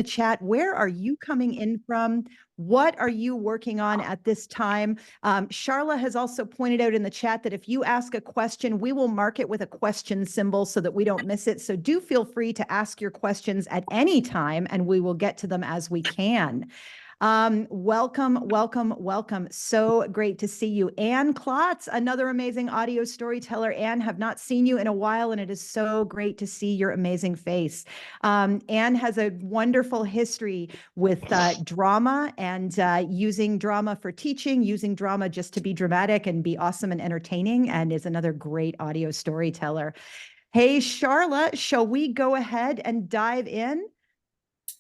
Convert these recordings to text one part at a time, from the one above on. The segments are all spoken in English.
chat. Where are you coming in from? What are you working on at this time? Charla has also pointed out in the chat that if you ask a question, we will mark it with a question symbol so that we don't miss it. So do feel free to ask your questions at any time, and we will get to them as we can. Welcome, welcome, welcome. So great to see you. Anne Klotz, another amazing audio storyteller. Anne, have not seen you in a while, and it is so great to see your amazing face. Anne has a wonderful history with drama and using drama for teaching, using drama just to be dramatic and be awesome and entertaining, and is another great audio storyteller. Hey, Charla, shall we go ahead and dive in?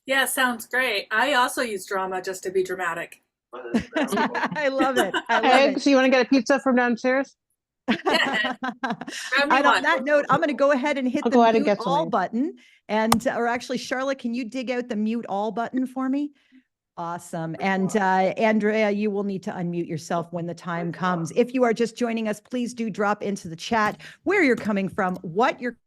Yeah, sounds great. I also use drama just to be dramatic. I love it. I love Eggs, it. so you want to get a pizza from downstairs? Yeah. And on that note, I'm going to go ahead and hit I'll the go ahead and mute get some all eggs. button. And, or actually, Charlotte, can you dig out the mute all button for me? Awesome. And Andrea, you will need to unmute yourself when the time comes. If you are just joining us, please do drop into the chat where you're coming from, what you're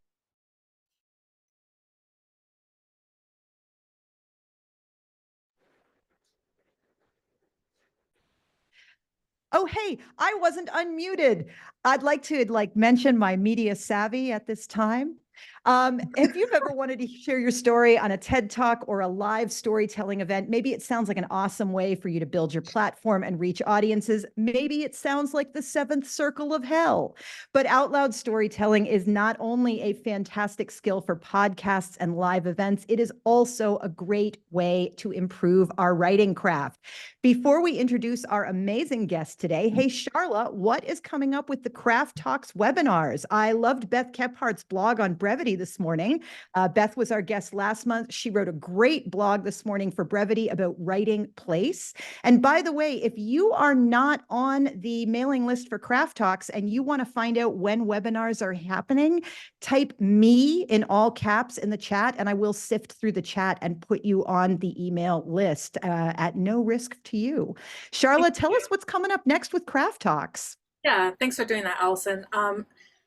Oh, hey, I wasn't unmuted. I'd like to mention my media savvy at this time. If you've ever wanted to share your story on a TED Talk or a live storytelling event, maybe it sounds like an awesome way for you to build your platform and reach audiences. Maybe it sounds like the seventh circle of hell. But out loud storytelling is not only a fantastic skill for podcasts and live events, it is also a great way to improve our writing craft. Before we introduce our amazing guest today, hey, Charla, what is coming up with the Craft Talks webinars? I loved Beth Kephardt's blog on brevity this morning. Beth was our guest last month. She wrote a great blog this morning for brevity about writing place. And by the way, if you are not on the mailing list for Craft Talks and you want to find out when webinars are happening, type me in all caps in the chat, and I will sift through the chat and put you on the email list at no risk to you. Charla, tell us what's coming up next with Craft Talks. Yeah, thanks for doing that, Allison.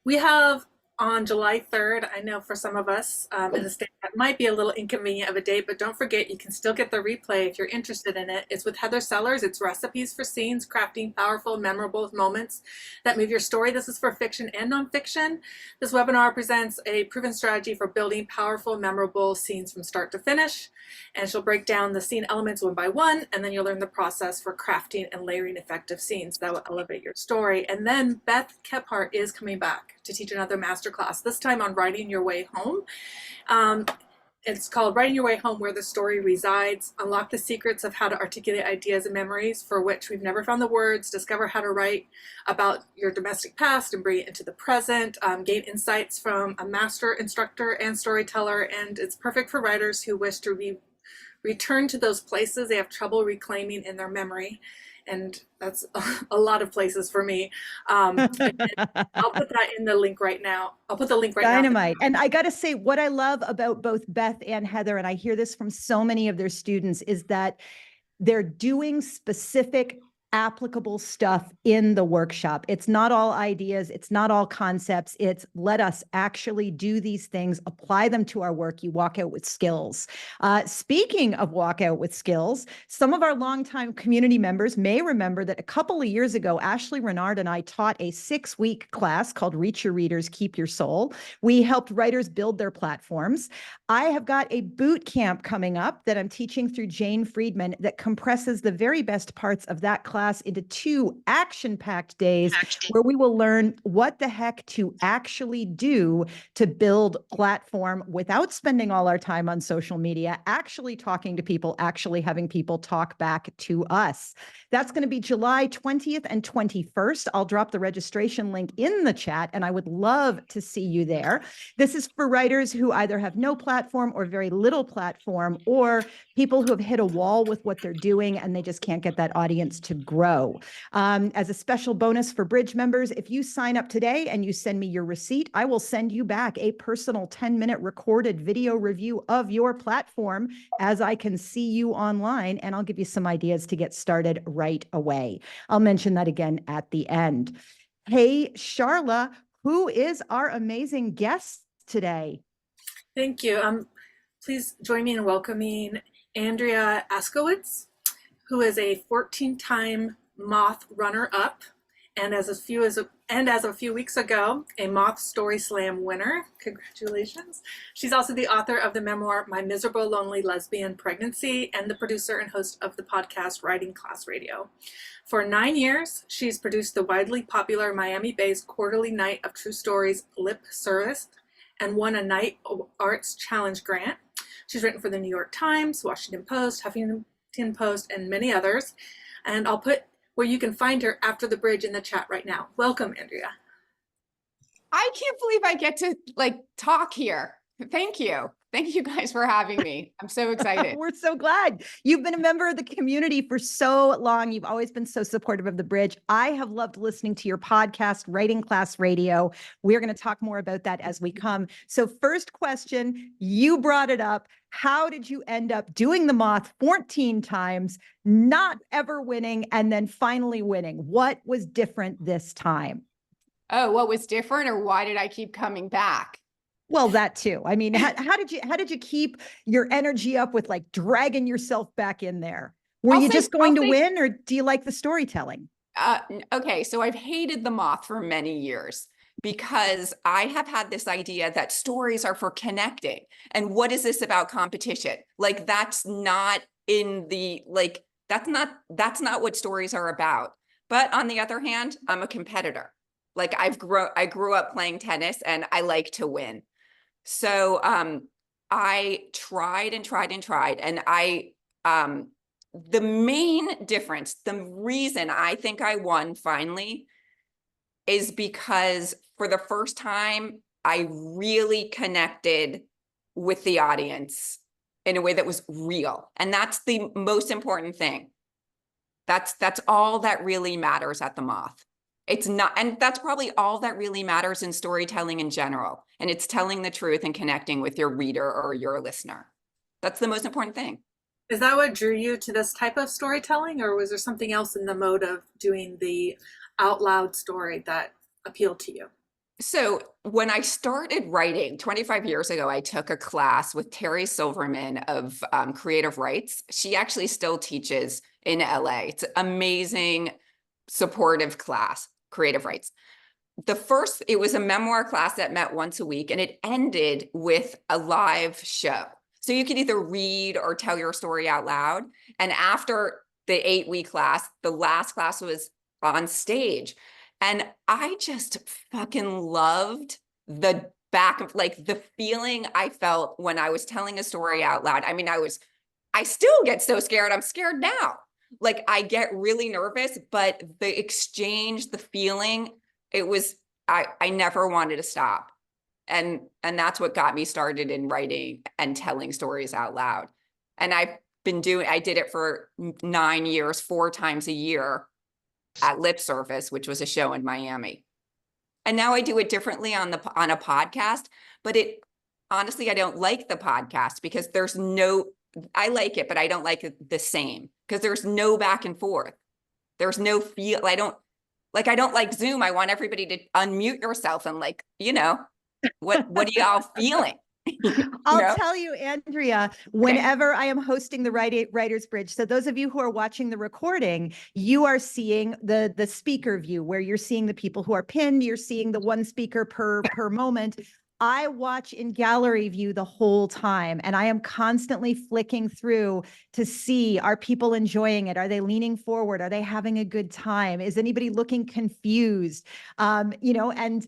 We have on July 3rd, I know for some of us in the state that might be a little inconvenient of a date, but don't forget you can still get the replay if you're interested in it. It's with Heather Sellers. It's recipes for scenes, crafting powerful, memorable moments that move your story. This is for fiction and nonfiction. This webinar presents a proven strategy for building powerful, memorable scenes from start to finish. And she'll break down the scene elements one by one, and then you'll learn the process for crafting and layering effective scenes that will elevate your story. And then Beth Kephardt is coming back to teach another masterclass, this time on writing your way home. It's called Writing Your Way Home, Where the Story Resides. Unlock the secrets of how to articulate ideas and memories for which we've never found the words. Discover how to write about your domestic past and bring it into the present. Gain insights from a master instructor and storyteller. And it's perfect for writers who wish to return to those places they have trouble reclaiming in their memory. And that's a lot of places for me. I'll put that in the link right now. I'll put the link right now. Dynamite. And I got to say, what I love about both Beth and Heather, and I hear this from so many of their students, is that they're doing specific applicable stuff in the workshop. It's not all ideas. It's not all concepts. It's let us actually do these things, apply them to our work. You walk out with skills. Speaking of walk out with skills, some of our longtime community members may remember that a couple of years ago, Ashley Renard and I taught a 6-week class called Reach Your Readers, Keep Your Soul. We helped writers build their platforms. I have got a boot camp coming up that I'm teaching through Jane Friedman that compresses the very best parts of that class into 2 action-packed days where we will learn what the heck to actually do to build platform without spending all our time on social media, actually talking to people, actually having people talk back to us. That's going to be July 20th and 21st. I'll drop the registration link in the chat, and I would love to see you there. This is for writers who either have no platform or very little platform, or people who have hit a wall with what they're doing and they just can't get that audience to grow. As a special bonus for Bridge members, if you sign up today and you send me your receipt, I will send you back a personal 10-minute recorded video review of your platform as I can see you online, and I'll give you some ideas to get started right away. I'll mention that again at the end. Hey, Charla, who is our amazing guest today? Thank you. please join me in welcoming Andrea Askowitz, who is a 14-time Moth runner-up, and as a few weeks ago, a Moth StorySlam winner. Congratulations. She's also the author of the memoir, My Miserable Lonely Lesbian Pregnancy, and the producer and host of the podcast, Writing Class Radio. For 9 years, she's produced the widely popular Miami-based quarterly night of true stories, Lip Service, and won a Night Arts Challenge grant. She's written for the New York Times, Washington Post, Huffington Post, and many others. And I'll put where you can find her after the bridge in the chat right now. Welcome, Andrea. I can't believe I get to talk here. Thank you. Thank you guys for having me. I'm so excited. We're so glad. You've been a member of the community for so long. You've always been so supportive of the bridge. I have loved listening to your podcast, Writing Class Radio. We're going to talk more about that as we come. So first question, you brought it up. How did you end up doing the Moth 14 times, not ever winning, and then finally winning? What was different this time? Oh, what was different, or why did I keep coming back? Well, that too. I mean, how did you keep your energy up with dragging yourself back in there? Were you just going to win, or do you like the storytelling? Okay, so I've hated the Moth for many years because I have had this idea that stories are for connecting. And what is this about competition? That's not in the, that's not what stories are about. But on the other hand, I'm a competitor. I grew up playing tennis and I like to win. So I tried and tried and tried. And the main difference, the reason I think I won finally is because for the first time, I really connected with the audience in a way that was real. And that's the most important thing. That's all that really matters at the Moth. It's not, and that's probably all that really matters in storytelling in general. And it's telling the truth and connecting with your reader or your listener. That's the most important thing. Is that what drew you to this type of storytelling, or was there something else in the mode of doing the out loud story that appealed to you? So when I started writing 25 years ago, I took a class with Terry Silverman of Creative Rights. She actually still teaches in LA. It's an amazing, supportive class, Creative Rights. It was a memoir class that met once a week, and it ended with a live show. So you could either read or tell your story out loud. And after the 8-week class, the last class was on stage. And I just fucking loved the the feeling I felt when I was telling a story out loud. I mean, I still get so scared. I'm scared now. I get really nervous, but the exchange, the feeling, I never wanted to stop. And that's what got me started in writing and telling stories out loud. And I did it for 9 years, 4 times a year at Lip Service, which was a show in Miami. And now I do it differently on a podcast, but honestly, I don't like the podcast because I like it, but I don't like it the same because there's no back and forth. There's no feel. I don't like Zoom. I want everybody to unmute yourself and what are y'all feeling? I'll tell you, Andrea, whenever I am hosting the Writer's Bridge, so those of you who are watching the recording, you are seeing the speaker view where you're seeing the people who are pinned, you're seeing the one speaker per moment. I watch in gallery view the whole time, and I am constantly flicking through to see, are people enjoying it? Are they leaning forward? Are they having a good time? Is anybody looking confused? And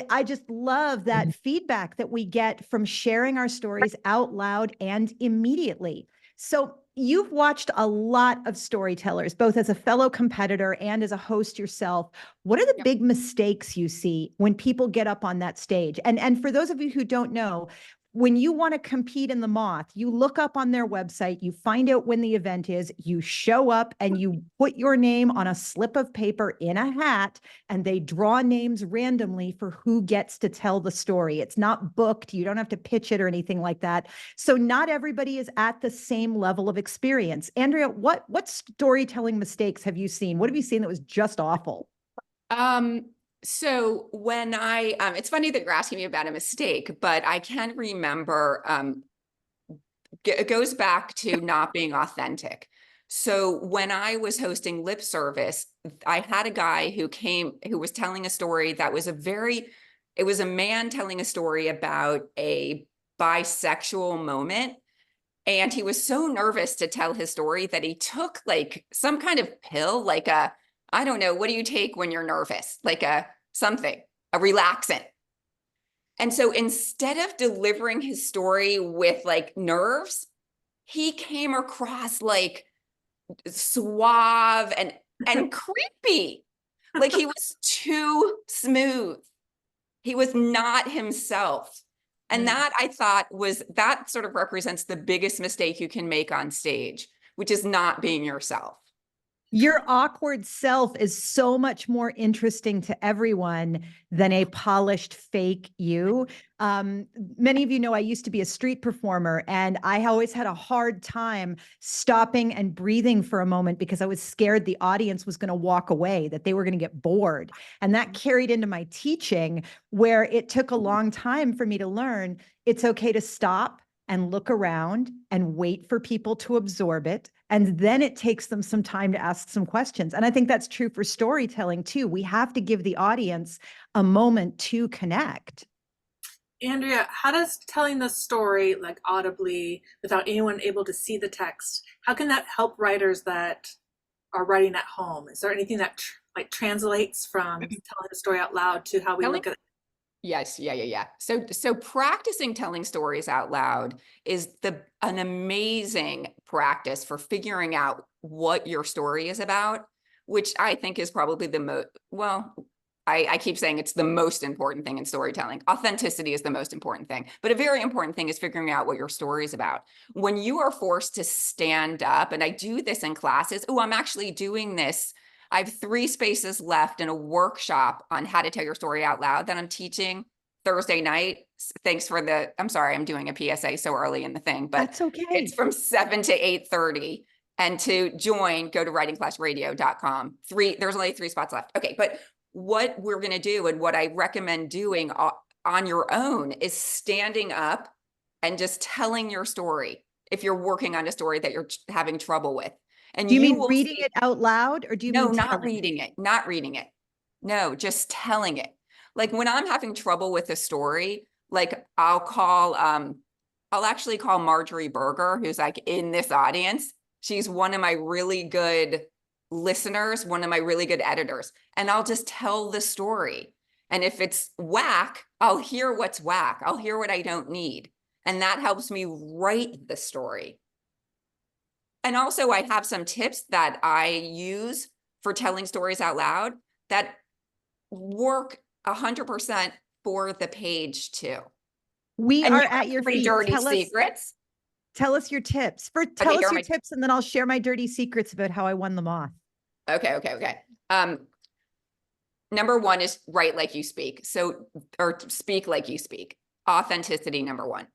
I just love that feedback that we get from sharing our stories out loud and immediately. So you've watched a lot of storytellers, both as a fellow competitor and as a host yourself. What are the big mistakes you see when people get up on that stage? And for those of you who don't know, when you want to compete in the Moth, you look up on their website, you find out when the event is, you show up and you put your name on a slip of paper in a hat, and they draw names randomly for who gets to tell the story. It's not booked. You don't have to pitch it or anything like that. So not everybody is at the same level of experience. Andrea, what storytelling mistakes have you seen? What have you seen that was just awful? So when it's funny that you're asking me about a mistake, but I can remember it goes back to not being authentic. So when I was hosting Lip Service, I had a guy who was telling a story that was it was a man telling a story about a bisexual moment. And he was so nervous to tell his story that he took like some kind of pill, like I don't know, what do you take when you're nervous? Like a relaxant. And so instead of delivering his story with like nerves, he came across like suave and creepy. Like he was too smooth. He was not himself. And that I thought that sort of represents the biggest mistake you can make on stage, which is not being yourself. Your awkward self is so much more interesting to everyone than a polished fake you. Many of you know I used to be a street performer, and I always had a hard time stopping and breathing for a moment because I was scared the audience was going to walk away, that they were going to get bored. And that carried into my teaching, where it took a long time for me to learn it's okay to stop and look around and wait for people to absorb it. And then it takes them some time to ask some questions. And I think that's true for storytelling too. We have to give the audience a moment to connect. Andrea, how does telling the story like audibly without anyone able to see the text, how can that help writers that are writing at home? Is there anything that translates from telling the story out loud to how we look at it? Yes. Yeah. So practicing telling stories out loud is an amazing practice for figuring out what your story is about, which I think is probably I keep saying it's the most important thing in storytelling. Authenticity is the most important thing, but a very important thing is figuring out what your story is about. When you are forced to stand up, and I do this in classes. Oh, I'm actually doing this. I have 3 spaces left in a workshop on how to tell your story out loud that I'm teaching Thursday night. I'm sorry, I'm doing a PSA so early in the thing, but that's okay. It's from 7 to 8:30. And to join, go to writingclassradio.com. There's only 3 spots left. Okay, but what we're going to do and what I recommend doing on your own is standing up and just telling your story if you're working on a story that you're having trouble with. And do you mean reading it out loud, or do you mean not reading it? Not reading it. No, just telling it. Like when I'm having trouble with a story, like I'll actually call Marjorie Berger, who's like in this audience. She's one of my really good listeners, one of my really good editors, and I'll just tell the story. And if it's whack, I'll hear what's whack. I'll hear what I don't need. And that helps me write the story. And also I have some tips that I use for telling stories out loud that work 100% for the page too. We are at your feet. Dirty secrets. Tell us your tips. Tell us your tips, and then I'll share my dirty secrets about how I won the Moth. Okay. Number 1 is write like you speak. Or speak like you speak. Authenticity, number 1.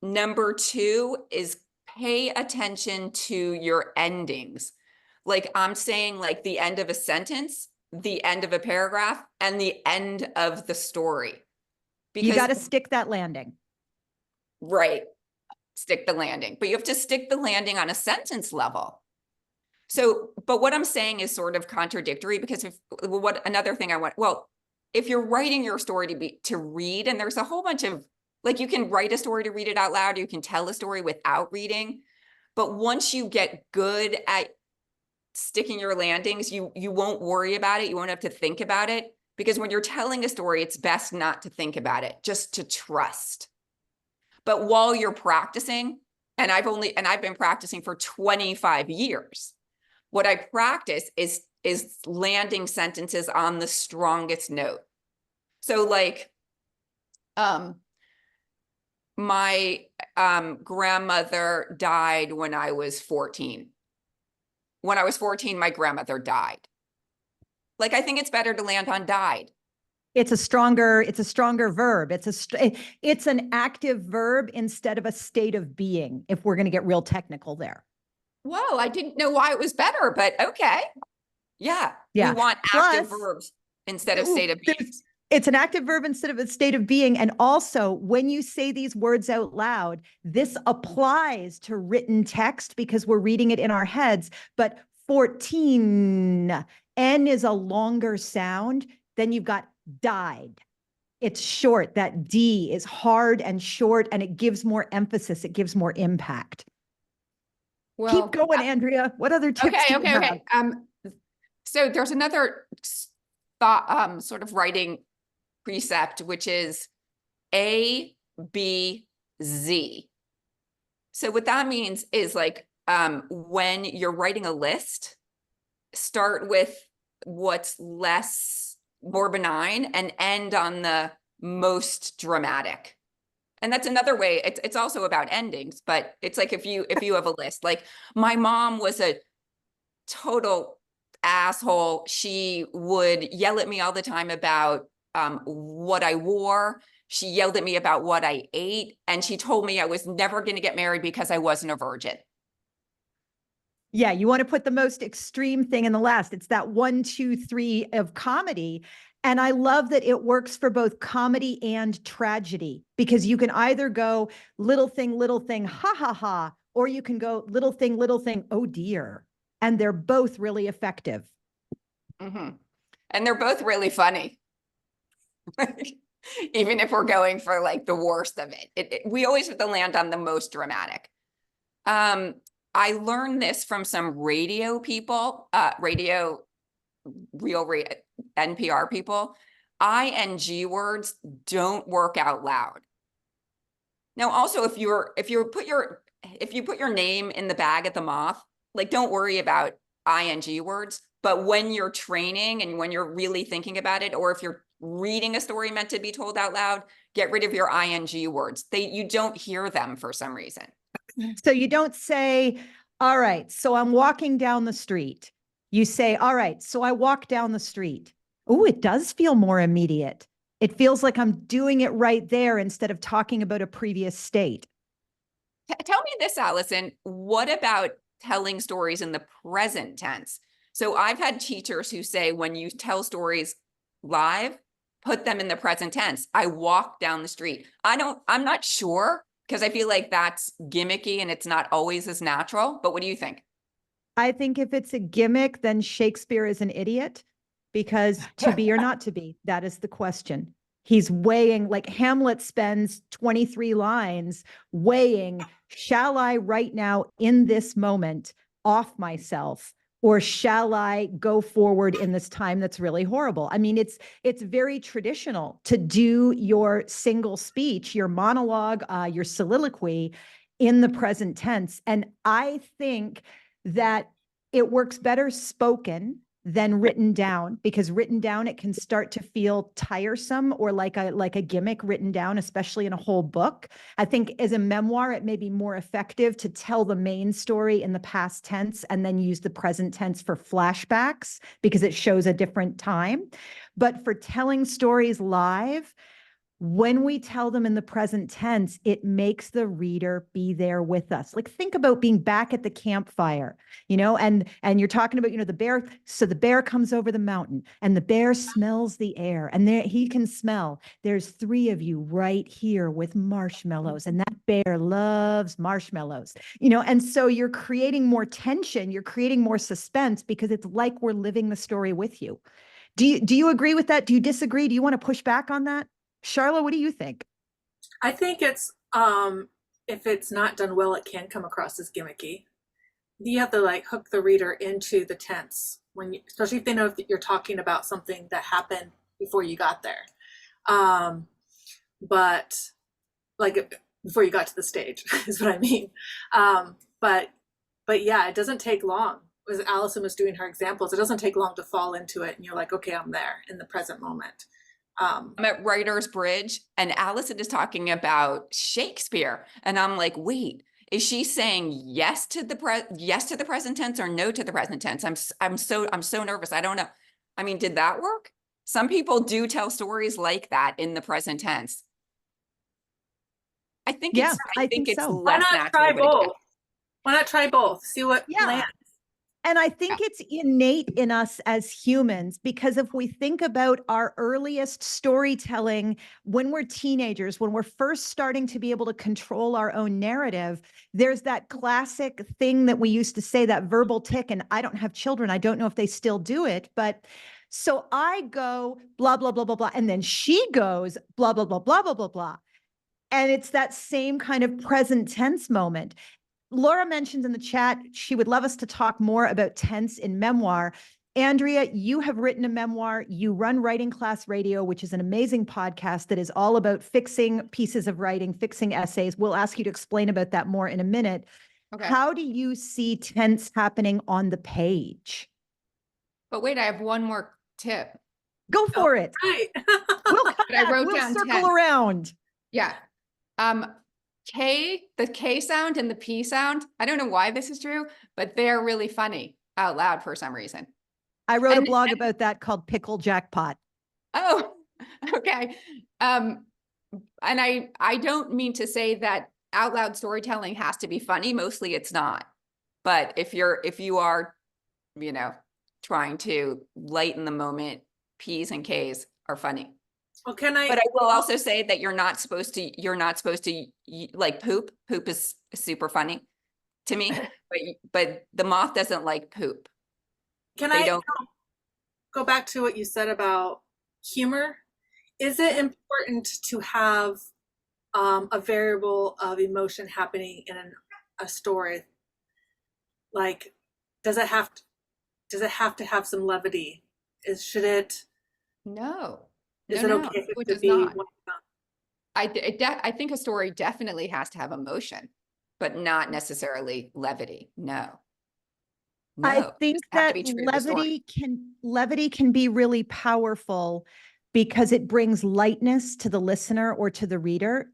Number 2 is pay attention to your endings. Like I'm saying, like the end of a sentence, the end of a paragraph, and the end of the story. Because you got to stick that landing. Right. Stick the landing, but you have to stick the landing on a sentence level. So, but what I'm saying is sort of contradictory, because if you're writing your story to read, and there's a whole bunch of, like, you can write a story to read it out loud, you can tell a story without reading, but once you get good at sticking your landings, you won't worry about it, you won't have to think about it, because when you're telling a story, it's best not to think about it, just to trust. But while you're practicing, and I've been practicing for 25 years, what I practice is landing sentences on the strongest note. So like, my grandmother died when I was 14. When I was 14, my grandmother died. Like, I think it's better to land on died. It's a stronger verb. It's an active verb instead of a state of being, if we're going to get real technical there. Whoa, I didn't know why it was better, but okay. Yeah. We want active verbs instead of state of being. It's an active verb instead of a state of being. And also, when you say these words out loud, this applies to written text because we're reading it in our heads. But 14, N is a longer sound. Then you've got died. It's short. That D is hard and short, and it gives more emphasis. It gives more impact. Well, Keep going, Andrea. What other tips do you have? So there's another thought, sort of writing precept, which is A, B, Z. So what that means is like, when you're writing a list, start with what's more benign and end on the most dramatic. And that's another way. It's also about endings, but it's like if you have a list, like my mom was a total asshole. She would yell at me all the time about what I wore. She yelled at me about what I ate, and she told me I was never going to get married because I wasn't a virgin. Yeah, you want to put the most extreme thing in the last. It's that 1, 2, 3 of comedy. And I love that it works for both comedy and tragedy, because you can either go little thing, ha ha ha, or you can go little thing, oh dear. And they're both really effective. Mm-hmm. And they're both really funny. Even if we're going for like the worst of it, we always have to land on the most dramatic. I learned this from some radio people, NPR people. ING words don't work out loud. Now, also, if you put your name in the bag at the Moth, like, don't worry about ING words. But when you're training and when you're really thinking about it, or if you're reading a story meant to be told out loud, get rid of your ING words. You don't hear them for some reason. So you don't say, all right, so I'm walking down the street. You say, all right, so I walk down the street. Oh, it does feel more immediate. It feels like I'm doing it right there instead of talking about a previous state. Tell me this, Allison, what about telling stories in the present tense? So I've had teachers who say, when you tell stories live, put them in the present tense. I walk down the street. I'm not sure, because I feel like that's gimmicky and it's not always as natural. But what do you think? I think if it's a gimmick, then Shakespeare is an idiot, because to be or not to be, that is the question. He's weighing, like Hamlet spends 23 lines weighing, shall I right now in this moment off myself, or shall I go forward in this time that's really horrible? I mean, it's very traditional to do your single speech, your monologue, your soliloquy in the present tense. And I think that it works better spoken than written down, because written down, it can start to feel tiresome or like a gimmick written down, especially in a whole book. I think as a memoir, it may be more effective to tell the main story in the past tense and then use the present tense for flashbacks, because it shows a different time. But for telling stories live, when we tell them in the present tense, it makes the reader be there with us. Like, think about being back at the campfire, and you're talking about, the bear. So the bear comes over the mountain and the bear smells the air, and there he can smell. There's 3 of you right here with marshmallows, and that bear loves marshmallows, and so you're creating more tension. You're creating more suspense, because it's like we're living the story with you. Do you agree with that? Do you disagree? Do you want to push back on that? Charlotte, what do you think? I think it's, if it's not done well, it can come across as gimmicky. You have to hook the reader into the tense, especially if they know that you're talking about something that happened before you got there. But before you got to the stage is what I mean. But yeah, it doesn't take long. As Allison was doing her examples, it doesn't take long to fall into it, and you're like, okay, I'm there in the present moment. I'm at Writer's Bridge, and Allison is talking about Shakespeare, and I'm like, wait, is she saying yes to the present tense or no to the present tense? I'm so nervous. I don't know. I mean, did that work? Some people do tell stories like that in the present tense. I think it's I think it's so. less Why not natural. try both? Why not try both? See what lands. And I think it's innate in us as humans, because if we think about our earliest storytelling when we're teenagers, when we're first starting to be able to control our own narrative, there's that classic thing that we used to say, that verbal tick. And I don't have children. I don't know if they still do it, but so I go blah, blah, blah, blah, blah. And then she goes blah, blah, blah, blah, blah, blah, blah. And it's that same kind of present tense moment. Laura mentioned in the chat, she would love us to talk more about tense in memoir. Andrea, you have written a memoir. You run Writing Class Radio, which is an amazing podcast that is all about fixing pieces of writing, fixing essays. We'll ask you to explain about that more in a minute. Okay. How do you see tense happening on the page? But wait, I have one more tip. Go for it. Right. We'll come But I back. wrote We'll down circle 10. around. Yeah. The K sound and the P sound, I don't know why this is true, but they're really funny out loud for some reason. I wrote a And- blog about that called Pickle Jackpot. Oh, okay. And I don't mean to say that out loud storytelling has to be funny. Mostly it's not. But if you are, trying to lighten the moment, P's and K's are funny. Well, But I will also say that you're not supposed to like poop. Poop is super funny to me, but the moth doesn't like poop. Can They I don't. go back to what you said about humor? Is it important to have a variable of emotion happening in a story? Like, does it have to have some levity? Should it? No. Is No, it no, okay it to does be? not. I think a story definitely has to have emotion, but not necessarily levity. No. I think It has to that be true to the story. levity can be really powerful because it brings lightness to the listener or to the reader.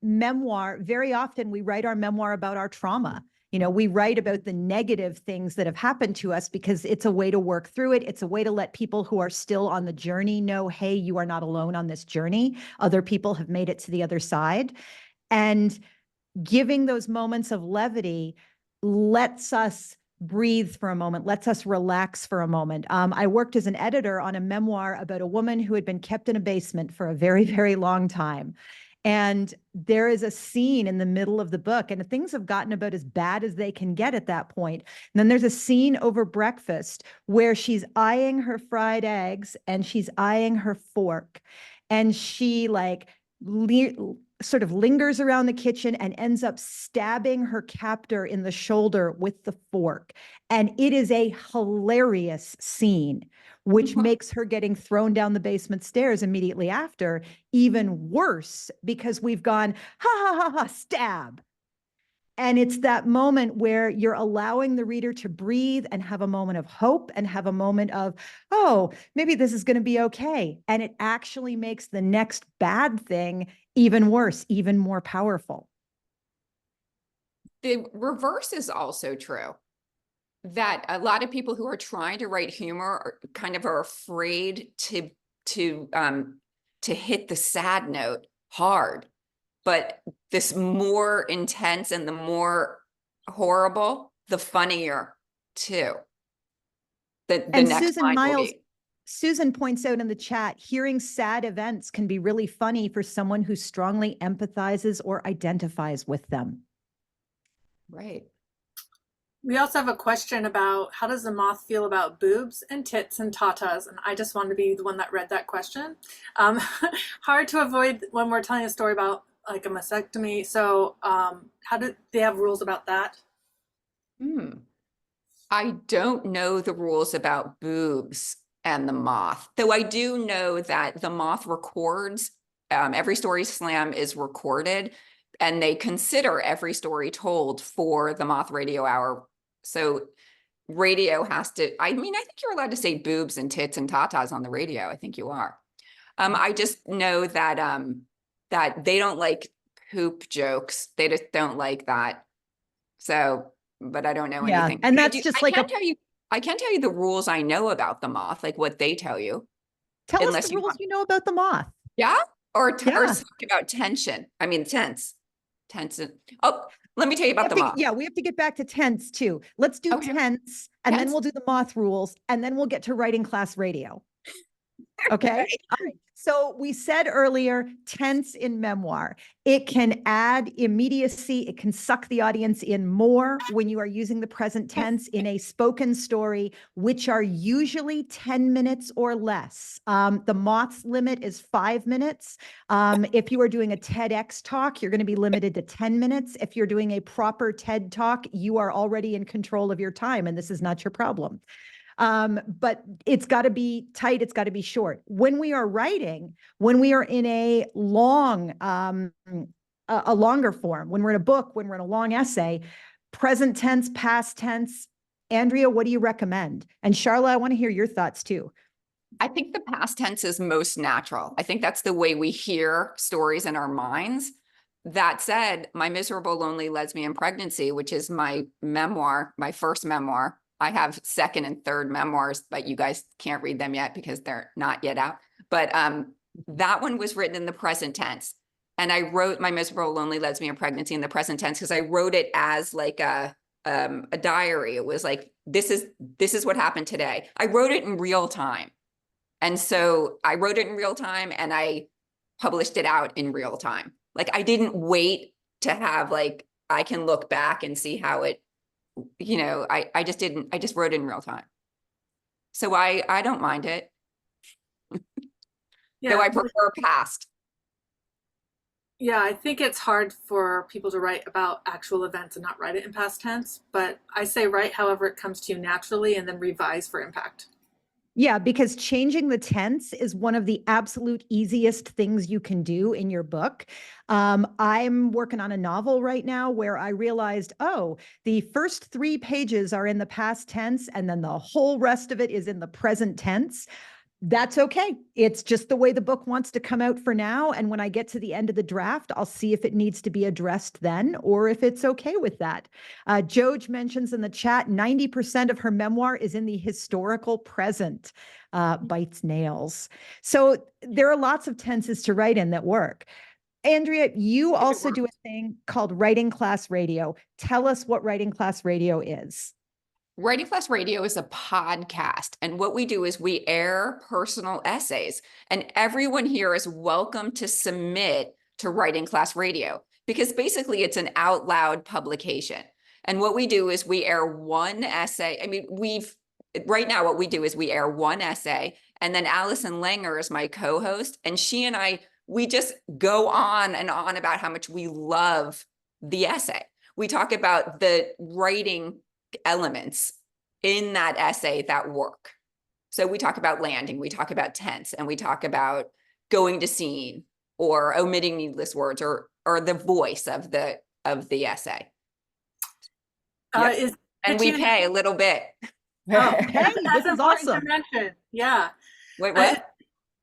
Memoir, very often we write our memoir about our trauma. We write about the negative things that have happened to us because it's a way to work through it. It's a way to let people who are still on the journey know, hey, you are not alone on this journey. Other people have made it to the other side. And giving those moments of levity lets us breathe for a moment, lets us relax for a moment. I worked as an editor on a memoir about a woman who had been kept in a basement for a very, very long time. And there is a scene in the middle of the book, and things have gotten about as bad as they can get at that point. And then there's a scene over breakfast where she's eyeing her fried eggs and she's eyeing her fork. And she sort of lingers around the kitchen and ends up stabbing her captor in the shoulder with the fork. And it is a hilarious scene, which makes her getting thrown down the basement stairs immediately after even worse, because we've gone, ha, ha, ha, ha, stab. And it's that moment where you're allowing the reader to breathe and have a moment of hope and have a moment of, oh, maybe this is going to be okay. And it actually makes the next bad thing even worse, even more powerful. The reverse is also true. That a lot of people who are trying to write humor are afraid to hit the sad note hard. But this more intense and the more horrible, the funnier too. The And next Susan line will Miles, be. Susan points out in the chat, hearing sad events can be really funny for someone who strongly empathizes or identifies with them. Right. We also have a question about how does the moth feel about boobs and tits and tatas? And I just wanted to be the one that read that question. Hard to avoid when we're telling a story about like a mastectomy. So how do they have rules about that? I don't know the rules about boobs and the moth, though I do know that the moth records, every story slam is recorded, and they consider every story told for the Moth Radio Hour. So radio has to, I think you're allowed to say boobs and tits and tatas on the radio. I think you are. I just know that that they don't like poop jokes. They just don't like that. So, but I don't know anything. And that's just like I can't tell you the rules I know about the moth, like what they tell you. Tell us unless the you rules want- you know about the moth. Yeah? Or Yeah. talk about tension. I mean, tense. Oh, Let me tell you about the moth. Yeah, we have to get back to tense too. Let's do Okay. tense, and then Tense. we'll do the moth rules, and then we'll get to writing class radio. Okay. All right. So we said earlier, tense in memoir. It can add immediacy. It can suck the audience in more when you are using the present tense in a spoken story, which are usually 10 minutes or less. The Moth's limit is 5 minutes. If you are doing a TEDx talk, you're going to be limited to 10 minutes. If you're doing a proper TED talk, you are already in control of your time, and this is not your problem. But it's got to be tight. It's got to be short. When we are writing, when we are in a long, a longer form, when we're in a book, when we're in a long essay, present tense, past tense. Andrea, what do you recommend? And Charla, I want to hear your thoughts too. I think the past tense is most natural. I think that's the way we hear stories in our minds. That said, My Miserable Lonely Lesbian Pregnancy, which is my memoir, my first memoir. I have second and third memoirs, but you guys can't read them yet because they're not yet out. But that one was written in the present tense. And I wrote My Miserable Lonely Lesbian Pregnancy in the present tense because I wrote it as like a diary. It was like, this is what happened today. I wrote it in real time. And so I wrote it in real time and I published it out in real time. Like I didn't wait to have like, I can look back and see how it, you know, I just didn't, I just wrote it in real time. So I don't mind it. Yeah, Though I prefer past. yeah, I think it's hard for people to write about actual events and not write it in past tense, but I say write however it comes to you naturally and then revise for impact. Yeah, because changing the tense is one of the absolute easiest things you can do in your book. I'm working on a novel right now where I realized, oh, the first 3 pages are in the past tense, and then the whole rest of it is in the present tense. That's okay. It's just the way the book wants to come out for now. And when I get to the end of the draft, I'll see if it needs to be addressed then or if it's okay with that. Joj mentions in the chat, 90% of her memoir is in the historical present. Bites nails. So there are lots of tenses to write in that work. Andrea, you also do a thing called Writing Class Radio. Tell us what Writing Class Radio is. Writing Class Radio is a podcast. And what we do is we air personal essays. And everyone here is welcome to submit to Writing Class Radio because basically it's an out loud publication. And what we do is we air one essay. I mean, right now what we do is we air one essay. And then Allison Langer is my co-host. And she and we just go on and on about how much we love the essay. We talk about the writing elements in that essay that work. So we talk about landing, we talk about tense, and we talk about going to scene or omitting needless words or the voice of the essay. Yep. And we pay a little bit. Hey, that's this is important awesome. to mention. Yeah. Wait, what?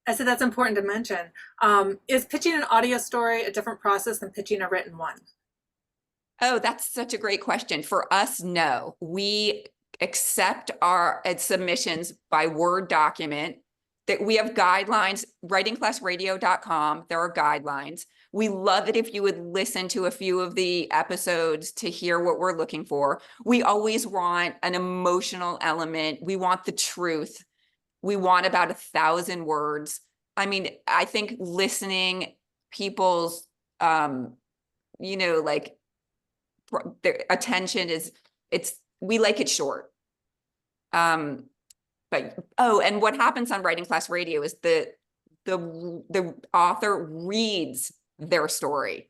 I said that's important to mention. Is pitching an audio story a different process than pitching a written one? Oh, that's such a great question. For us, no. We accept our submissions by Word document. That we have guidelines, writingclassradio.com. There are guidelines. We love it if you would listen to a few of the episodes to hear what we're looking for. We always want an emotional element. We want the truth. We want about 1,000 words. I mean, I think listening people's, like, their attention we like it short. And what happens on Writing Class Radio is the author reads their story.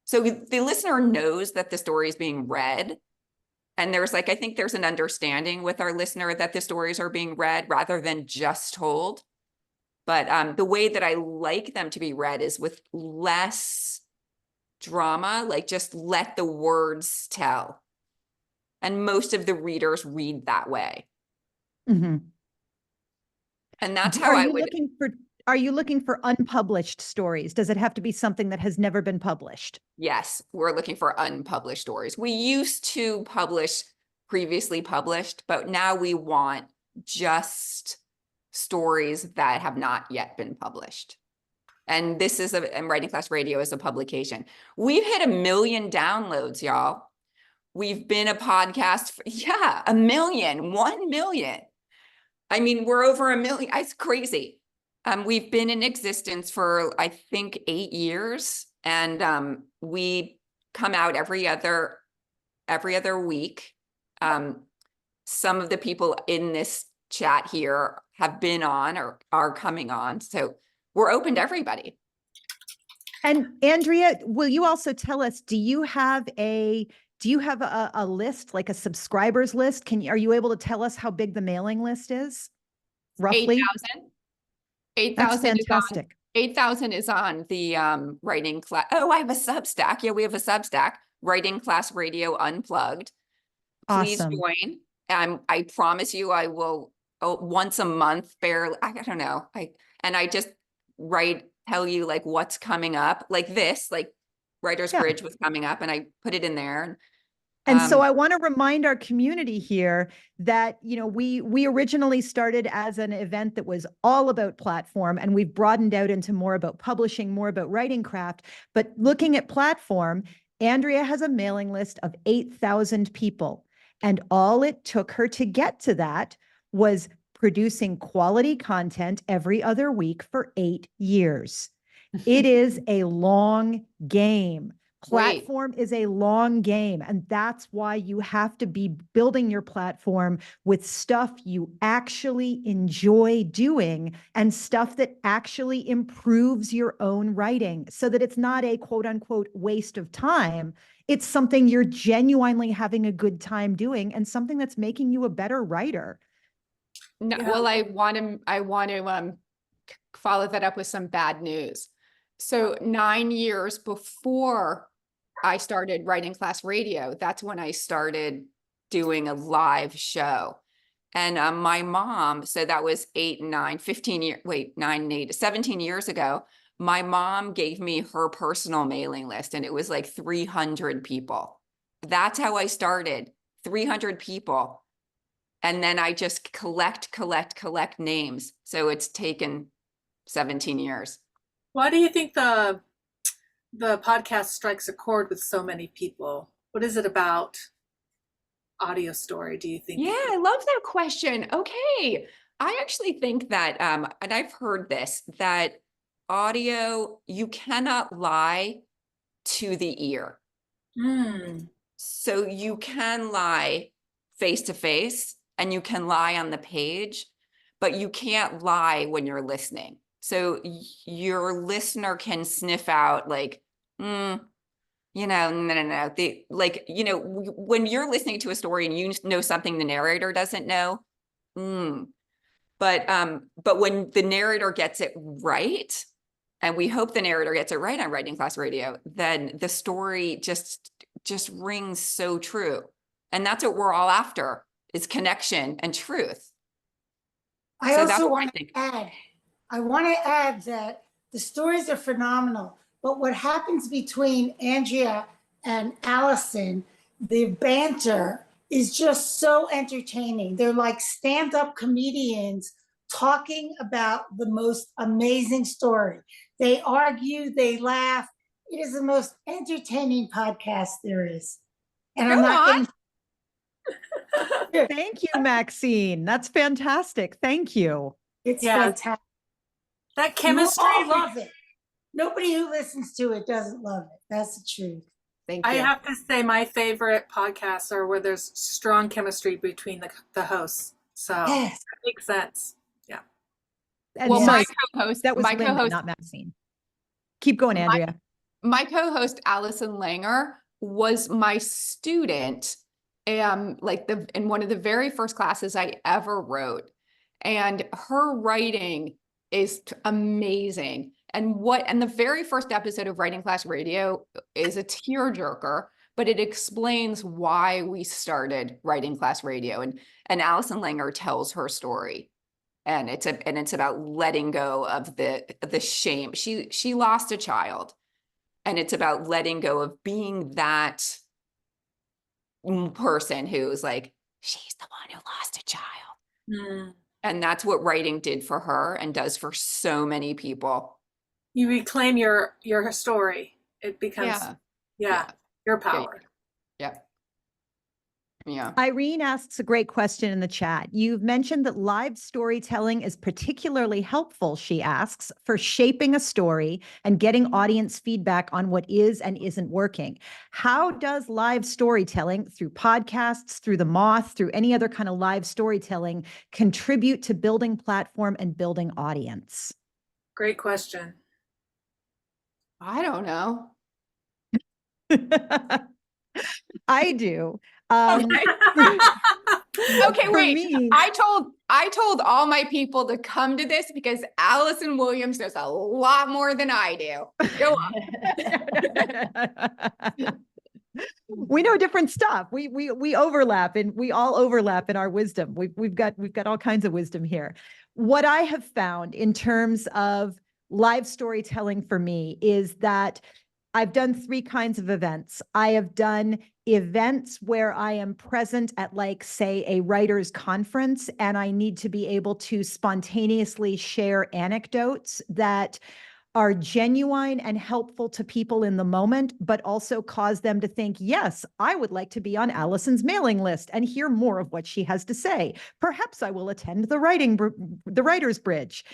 So the listener knows that the story is being read. And I think there's an understanding with our listener that the stories are being read rather than just told. But the way that I like them to be read is with less drama, like just let the words tell. And most of the readers read that way. Mm-hmm. And that's how Are you looking for unpublished stories? Does it have to be something that has never been published? Yes, we're looking for unpublished stories. We used to publish previously published, but now we want just stories that have not yet been published. And this is and Writing Class Radio is a publication. We've hit 1 million downloads, y'all. We've been a podcast for, 1 million, 1 million. I mean, we're over 1 million. It's crazy. We've been in existence for, I think, 8 years, and we come out every other week. Some of the people in this chat here have been on or are coming on, so we're open to everybody. And Andrea, will you also tell us, do you have a list, like a subscribers list? Are you able to tell us how big the mailing list is? Roughly? 8,000. 8,000 That's fantastic. 8,000 is on the writing class. Oh, I have a Substack. Yeah, we have a Substack, Writing Class Radio Unplugged. Please Awesome. join. I promise you, I will once a month, barely. I don't know. I just tell you like what's coming up, like this, like Writer's Bridge was coming up, and I put it in there. And so I want to remind our community here that, you know, we originally started as an event that was all about platform, and we've broadened out into more about publishing, more about writing craft. But looking at platform, Andrea has a mailing list of 8,000 people. And all it took her to get to that was producing quality content every other week for 8 years. It is a long game. Platform is a long game, and that's why you have to be building your platform with stuff you actually enjoy doing and stuff that actually improves your own writing, so that it's not a quote unquote waste of time. It's something you're genuinely having a good time doing and something that's making you a better writer. No, well, I want to follow that up with some bad news. So 9 years before I started Writing Class Radio, that's when I started doing a live show. And my mom, so that was 17 years ago, my mom gave me her personal mailing list, and it was like 300 people. That's how I started, 300 people. And then I just collect names. So it's taken 17 years. Why do you think the podcast strikes a chord with so many people? What is it about audio story, do you think? Yeah, I love that question. Okay. I actually think that, and I've heard this, that audio, you cannot lie to the ear. So you can lie face to face and you can lie on the page, but you can't lie when you're listening. So your listener can sniff out like, no. When you're listening to a story and you know something the narrator doesn't know, but when the narrator gets it right, and we hope the narrator gets it right on Writing Class Radio, then the story just rings so true. And that's what we're all after, is connection and truth. I also want to add that the stories are phenomenal, but what happens between Andrea and Allison, the banter is just so entertaining. They're like stand-up comedians talking about the most amazing story. They argue, they laugh. It is the most entertaining podcast there is. And I'm not getting... Thank you, Maxine. That's fantastic. Thank you. It's fantastic. That chemistry. You all love it. Nobody who listens to it doesn't love it. That's the truth. Thank you. I have to say my favorite podcasts are where there's strong chemistry between the hosts. So Yes. that makes sense. Yeah. And Well, sorry, my co-host, that was Linda, not Maxine. Keep going, Andrea. My co-host Allison Langer was my student, in one of the very first classes I ever wrote, and her writing is amazing. And the very first episode of Writing Class Radio is a tearjerker, but it explains why we started Writing Class Radio. And Allison Langer tells her story, and it's about letting go of the shame. She lost a child, and it's about letting go of being that person who's like, she's the one who lost a child. And that's what writing did for her and does for so many people. You reclaim your story. It becomes, Yeah. your power. Yep. Yeah. Irene asks a great question in the chat. You've mentioned that live storytelling is particularly helpful, she asks, for shaping a story and getting audience feedback on what is and isn't working. How does live storytelling through podcasts, through the Moth, through any other kind of live storytelling contribute to building platform and building audience? Great question. I don't know. I do. Okay, For wait. me- I told all my people to come to this because Allison Williams knows a lot more than I do. Go on. We know different stuff. We overlap, and we all overlap in our wisdom. We've got all kinds of wisdom here. What I have found in terms of live storytelling for me is that I've done 3 kinds of events. I have done events where I am present at, like, say, a writer's conference, and I need to be able to spontaneously share anecdotes that are genuine and helpful to people in the moment, but also cause them to think, yes, I would like to be on Allison's mailing list and hear more of what she has to say. Perhaps I will attend the writer's bridge.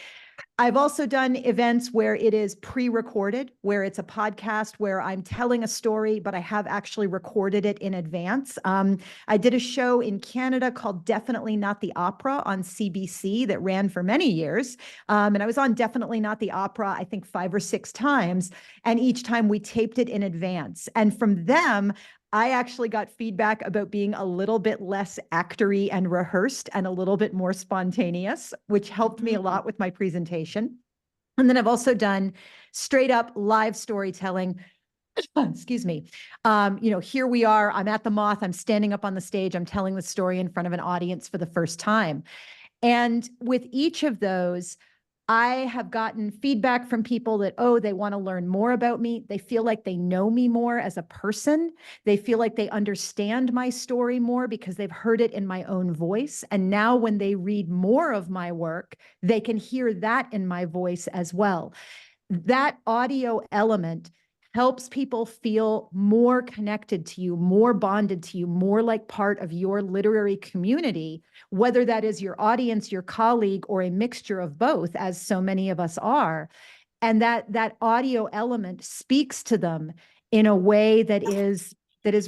I've also done events where it is pre-recorded, where it's a podcast where I'm telling a story, but I have actually recorded it in advance. I did a show in Canada called Definitely Not the Opera on CBC that ran for many years. And I was on Definitely Not the Opera, I think 5 or 6 times. And each time we taped it in advance. And from them, I actually got feedback about being a little bit less actory and rehearsed and a little bit more spontaneous, which helped me a lot with my presentation. And then I've also done straight up live storytelling. Excuse me. Here we are. I'm at the Moth. I'm standing up on the stage. I'm telling the story in front of an audience for the first time. And with each of those, I have gotten feedback from people that, oh, they want to learn more about me. They feel like they know me more as a person. They feel like they understand my story more because they've heard it in my own voice. And now when they read more of my work, they can hear that in my voice as well. That audio element helps people feel more connected to you, more bonded to you, more like part of your literary community, whether that is your audience, your colleague, or a mixture of both, as so many of us are. And that audio element speaks to them in a way that is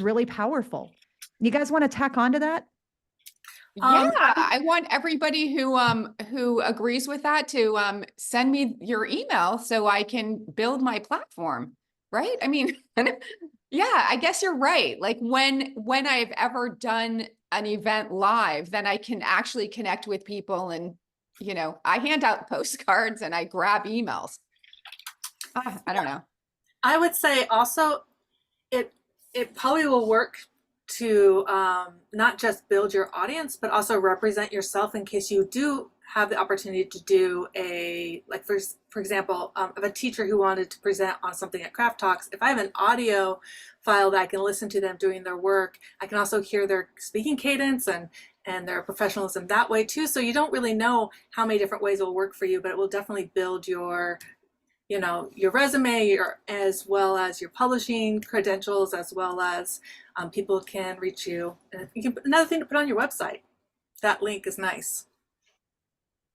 really powerful. You guys want to tack onto that? Yeah, I want everybody who agrees with that to send me your email so I can build my platform. Right? I mean, yeah, I guess you're right. Like when I've ever done an event live, then I can actually connect with people, and I hand out postcards and I grab emails. I don't know. I would say also it probably will work to not just build your audience, but also represent yourself in case you do have the opportunity to do a, like for example, of a teacher who wanted to present on something at Craft Talks. If I have an audio file that I can listen to them doing their work, I can also hear their speaking cadence and their professionalism that way too. So you don't really know how many different ways it will work for you, but it will definitely build your your resume, as well as your publishing credentials, as well as people can reach you. And you can, another thing to put on your website. That link is nice.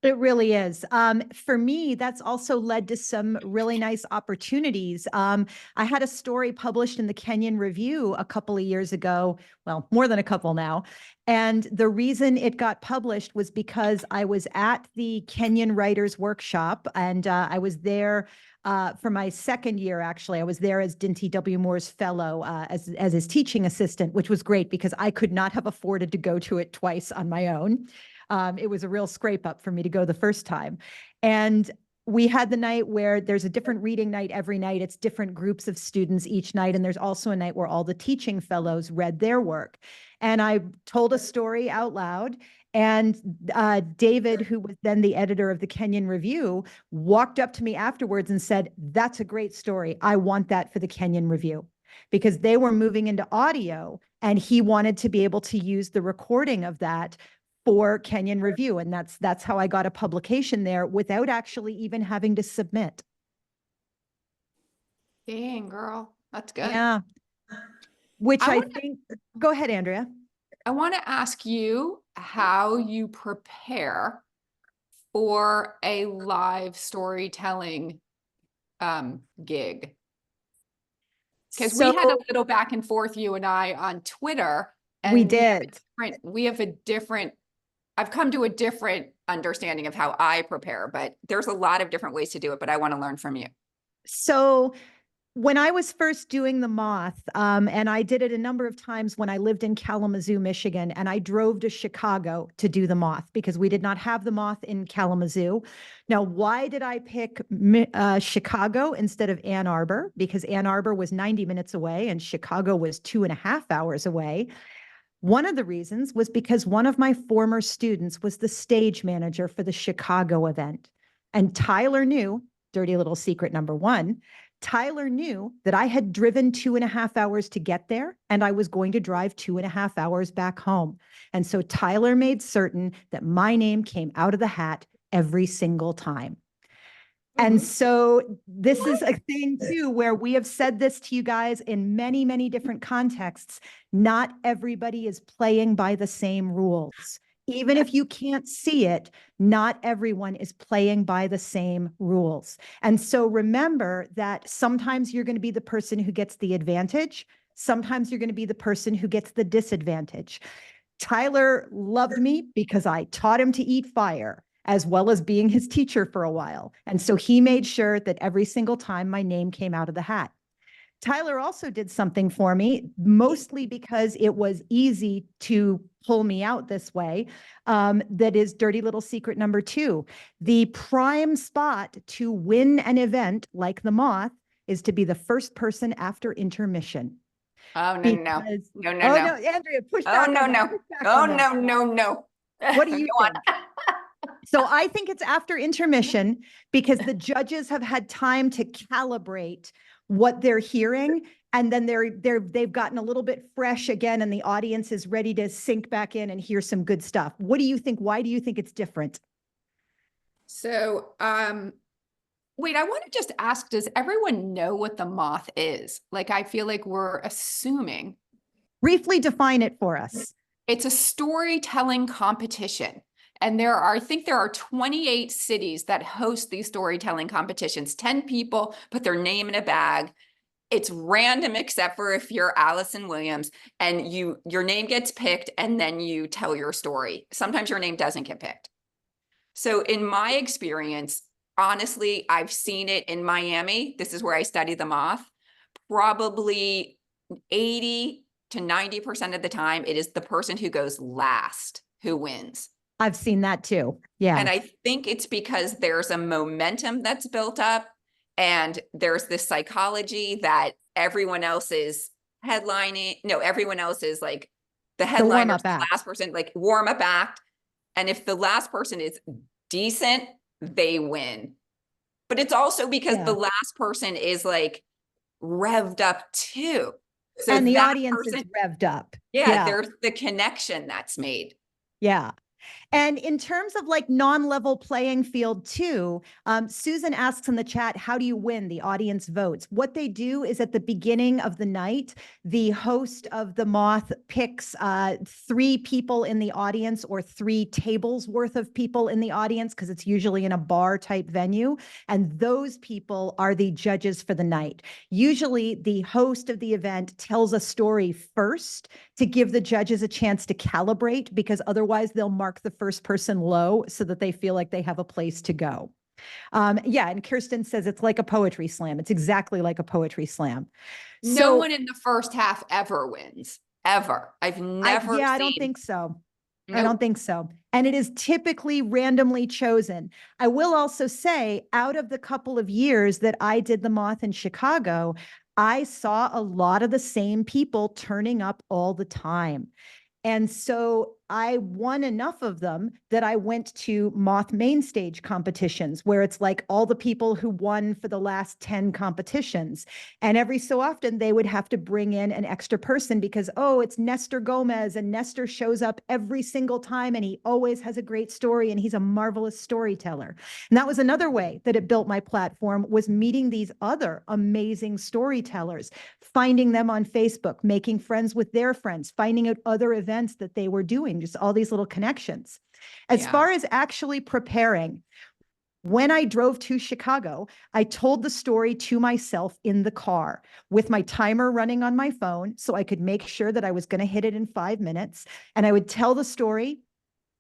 It really is. For me, that's also led to some really nice opportunities. I had a story published in the Kenyon Review a couple of years ago, well, more than a couple now. And the reason it got published was because I was at the Kenyon Writers Workshop, and I was there for my second year, actually. I was there as Dinty W. Moore's fellow, as his teaching assistant, which was great because I could not have afforded to go to it twice on my own. It was a real scrape up for me to go the first time. And we had the night where there's a different reading night every night. It's different groups of students each night. And there's also a night where all the teaching fellows read their work. And I told a story out loud. And David, who was then the editor of the Kenyon Review, walked up to me afterwards and said, "That's a great story. I want that for the Kenyon Review." Because they were moving into audio and he wanted to be able to use the recording of that for Kenyon Review. And that's how I got a publication there without actually even having to submit. Dang, girl, that's good. Yeah. Which I I wanna- think, go ahead, Andrea. I want to ask you how you prepare for a live storytelling gig. Because we had a So little back and forth, you and I, on Twitter. we And did. we have a different, I've come to a different understanding of how I prepare, but there's a lot of different ways to do it, but I want to learn from you. So when I was first doing the Moth, and I did it a number of times when I lived in Kalamazoo, Michigan, and I drove to Chicago to do the Moth because we did not have the Moth in Kalamazoo. Now, why did I pick Chicago instead of Ann Arbor? Because Ann Arbor was 90 minutes away and Chicago was 2.5 hours away. One of the reasons was because one of my former students was the stage manager for the Chicago event. And Tyler knew, dirty little secret number one, Tyler knew that I had driven 2.5 hours to get there and I was going to drive 2.5 hours back home. And so Tyler made certain that my name came out of the hat every single time. And so this is a thing too, where we have said this to you guys in many, many different contexts. Not everybody is playing by the same rules. Even if you can't see it, not everyone is playing by the same rules. And so remember that sometimes you're going to be the person who gets the advantage. Sometimes you're going to be the person who gets the disadvantage. Tyler loved me because I taught him to eat fire, as well as being his teacher for a while. And so he made sure that every single time my name came out of the hat. Tyler also did something for me, mostly because it was easy to pull me out this way. That is dirty little secret number 2. The prime spot to win an event like the Moth is to be the first person after intermission. Oh, no, Because, no, no, oh no. no, Andrea, push Oh, back. no, on that, no. push back Oh, on that. no. What do you Go on. think? So I think it's after intermission because the judges have had time to calibrate what they're hearing, and then they've gotten a little bit fresh again, and the audience is ready to sink back in and hear some good stuff. What do you think? Why do you think it's different? So, wait, I want to just ask, does everyone know what the Moth is? Like, I feel like we're assuming. Briefly define it for us. It's a storytelling competition. And I think there are 28 cities that host these storytelling competitions. 10 people put their name in a bag. It's random except for if you're Allison Williams and your name gets picked and then you tell your story. Sometimes your name doesn't get picked. So in my experience, honestly, I've seen it in Miami. This is where I study the Moth. Probably 80 to 90% of the time, it is the person who goes last who wins. I've seen that too. Yeah. And I think it's because there's a momentum that's built up and there's this psychology that everyone else is headlining. No, everyone else is like the headliner, the last person, like warm up act. And if the last person is decent, they win. But it's also because the last person is like revved up too. So and the audience is revved up. Yeah, there's the connection that's made. Yeah. And in terms of like non-level playing field too, Susan asks in the chat, how do you win? The audience votes. What they do is at the beginning of the night, the host of the Moth picks 3 people in the audience or 3 tables worth of people in the audience, because it's usually in a bar type venue. And those people are the judges for the night. Usually the host of the event tells a story first to give the judges a chance to calibrate, because otherwise they'll mark the first person low so that they feel like they have a place to go. Yeah, and Kirsten says it's like a poetry slam. It's exactly like a poetry slam. No one in the first half ever wins, ever. I've never I don't think so. Nope. I don't think so. And it is typically randomly chosen. I will also say, out of the couple of years that I did the Moth in Chicago, I saw a lot of the same people turning up all the time. And so I won enough of them that I went to Moth MainStage competitions where it's like all the people who won for the last 10 competitions. And every so often they would have to bring in an extra person because, oh, it's Nestor Gomez and Nestor shows up every single time and he always has a great story and he's a marvelous storyteller. And that was another way that it built my platform, was meeting these other amazing storytellers, finding them on Facebook, making friends with their friends, finding out other events that they were doing, just all these little connections. As far as actually preparing, when I drove to Chicago, I told the story to myself in the car with my timer running on my phone so I could make sure that I was going to hit it in 5 minutes. And I would tell the story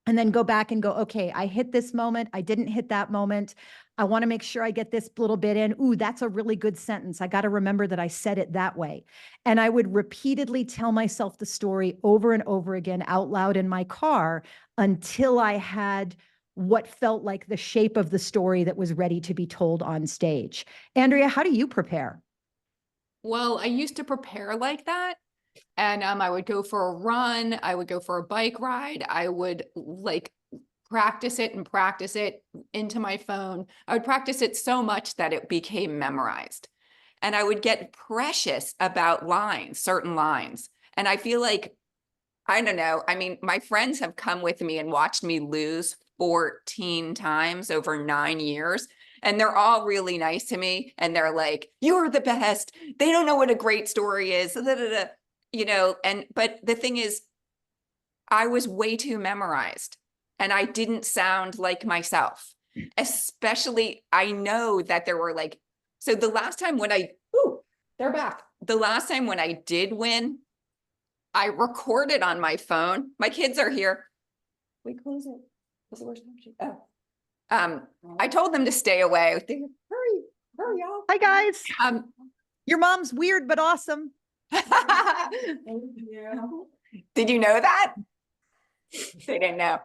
and then go back and go, okay, I hit this moment. I didn't hit that moment. I want to make sure I get this little bit in. Ooh, that's a really good sentence. I got to remember that I said it that way. And I would repeatedly tell myself the story over and over again out loud in my car until I had what felt like the shape of the story that was ready to be told on stage. Andrea, how do you prepare? Well, I used to prepare like that. And I would go for a run. I would go for a bike ride. I would like practice it and practice it into my phone. I would practice it so much that it became memorized. And I would get precious about lines, certain lines. And I feel like, I don't know, I mean, my friends have come with me and watched me lose 14 times over 9 years. And they're all really nice to me. And they're like, you're the best. They don't know what a great story is. You know, but the thing is, I was way too memorized and I didn't sound like myself. Especially, I know that there were like, so the last time when they're back. The last time when I did win, I recorded on my phone. My kids are here. We close it. What's the worst time? Oh. I told them to stay away. Hurry, y'all. Hi, guys. Your mom's weird, but awesome. Did you know that? They didn't know.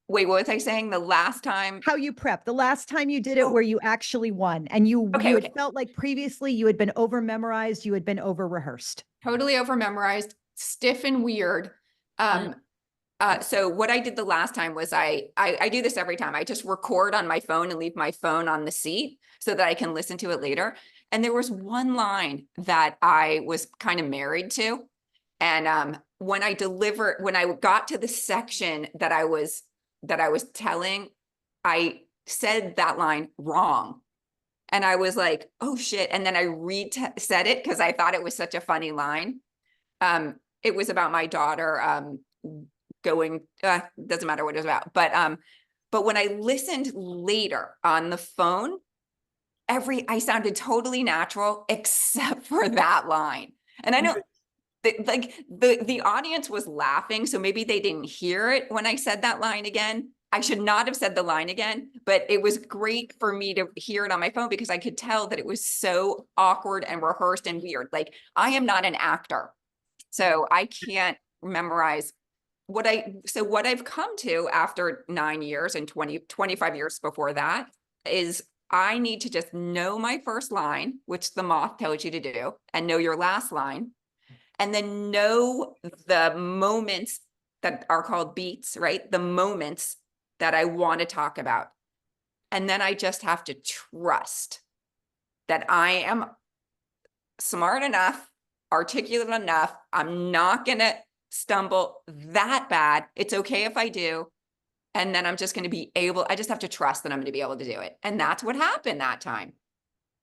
Wait, what was I saying? The last time? How you prep. The last time you did it where you actually won and you had felt like previously you had been over memorized, you had been over rehearsed. Totally over memorized, stiff and weird. So what I did the last time was I do this every time. I just record on my phone and leave my phone on the seat so that I can listen to it later. And there was one line that I was kind of married to. And when I got to the section that I was telling, I said that line wrong. And I was like, oh shit. And then I said it because I thought it was such a funny line. It was about my daughter going, doesn't matter what it was about. But when I listened later on the phone, I sounded totally natural except for that line. And I know the audience was laughing, so maybe they didn't hear it when I said that line again. I should not have said the line again, but it was great for me to hear it on my phone because I could tell that it was so awkward and rehearsed and weird. Like, I am not an actor, so I can't memorize what I've come to after 9 years and 25 years before that is I need to just know my first line, which the Moth tells you to do, and know your last line, and then know the moments that are called beats, right? The moments that I want to talk about. And then I just have to trust that I am smart enough, articulate enough. I'm not going to stumble that bad. It's okay if I do. And then I'm just going to be able, I just have to trust that I'm going to be able to do it. And that's what happened that time.